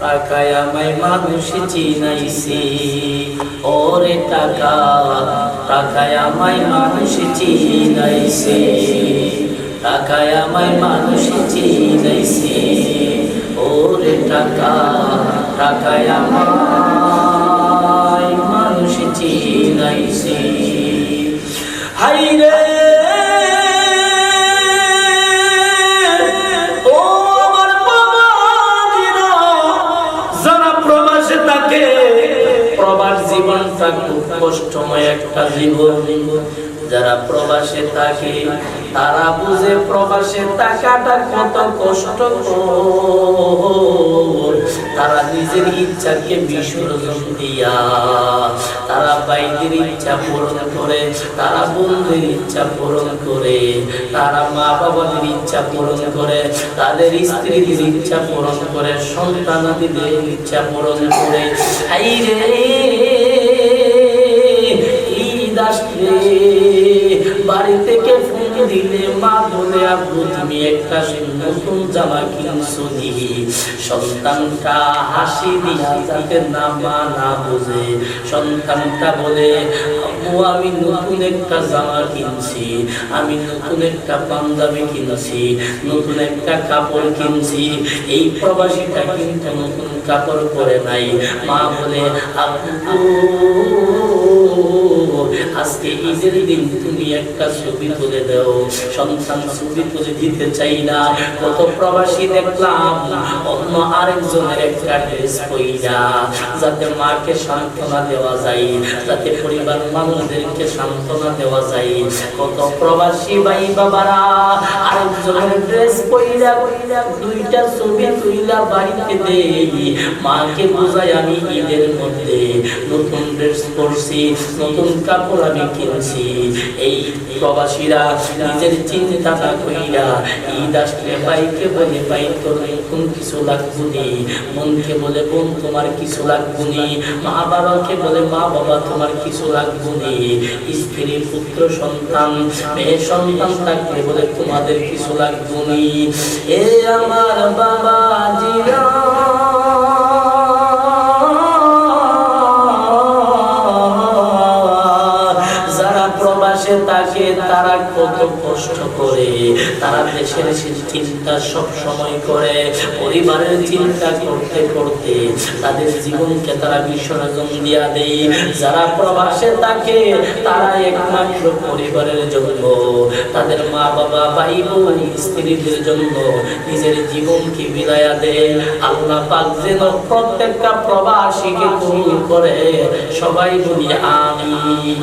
টাকায় আমায় মানুষ চিনাইছে, ওরে টাকা, টাকায় আমায় মানুষ চিনাইছে, টাকায় আমায় মানুষ চিনাইছে, ওরে টাকা, টাকায় আমায় মানুষ চিনাইছে। হাইরে প্রবাস জীবনটা খুব কষ্টময় একটা জীবন। যারা প্রবাসে থাকে তারা বুঝে প্রবাসে থাকাটা কত কষ্ট। তারা নিজের ইচ্ছাকে বিসর্জন দিয়া তারা বাইরের ইচ্ছা পূরণ করে, তারা বন্ধুর ইচ্ছা পূরণ করে, তারা মা বাবাদের ইচ্ছা পূরণ করে, তাদের স্ত্রীদের ইচ্ছা পূরণ করে, সন্তানাদিদের ইচ্ছা পূরণ করে। হাইরে ঈদ আসলে বাড়ি থেকে ফোন দিলে মা বলে, আব্বু তুমি একটা নতুন জামা কিনছো নি? সন্তানটা হাসি দিয়া যাতে না মা না বোঝে, সন্তানটা বলে আব্বু আমি নতুন একটা জামা কিনছি, আমি নতুন একটা পাঞ্জাবি কিনছি, নতুন একটা কাপড় কিনছি। এই প্রবাসীটা কিন্তু নতুন কাপড় পরে নাই। মা বলে আব্বু আজকে ঈদের দিন তুমি একটা ছবি তুলে দাও। সন্তান ছবি তুলে দিতে চাই না। কত প্রবাসী দেখলাম অন্য আরেকজনের একটা ড্রেস পইরা, যাতে মাকে সান্ত্বনা দেওয়া যায়, যাতে পরিবার মানুষদেরকে সান্ত্বনা দেওয়া যায়। কত প্রবাসী ভাই বাবারা আরেকজনের ড্রেস পইরা দুইটা ছবি তুইলা বাড়িতে দেই, মাকে বোঝাই আমি ঈদের মধ্যে নতুন ড্রেস পরছি, নতুন কাপড় আমি কিনছি। এই প্রবাসীরা নিজের চিন্তাটা কইরা ঈদ আসলে ভাইকে বলে ভাই তোর নতুন কিছু লাগবুনি, বোনকে বলে বোন তোমার কিছু লাগবুনি, মা বাবাকে বলে মা বাবা তোমার কিছু লাগবুনি, স্ত্রী পুত্র সন্তান মেয়ে সন্তান থাকলে বলে তোমাদের কিছু লাগবুনি। এ আমার বাবা জিরা তাকে তারা কত কষ্ট করে, তারা দেশের চিন্তা সব সময় করে, পরিবারের চিন্তা করতে করতে তাদের জীবনকে তারা বিসর্জন দিয়া দেয়। যারা প্রবাসে থাকে তারা একমাত্র পরিবারের জন্য, তাদের মা বাবা ভাই বোন স্ত্রীদের জন্য নিজের জীবনকে বিলায়া দেয়। আল্লাহ পাক যেন প্রত্যেকটা প্রবাসীকে কবুল করে। সবাই বলি আমিন।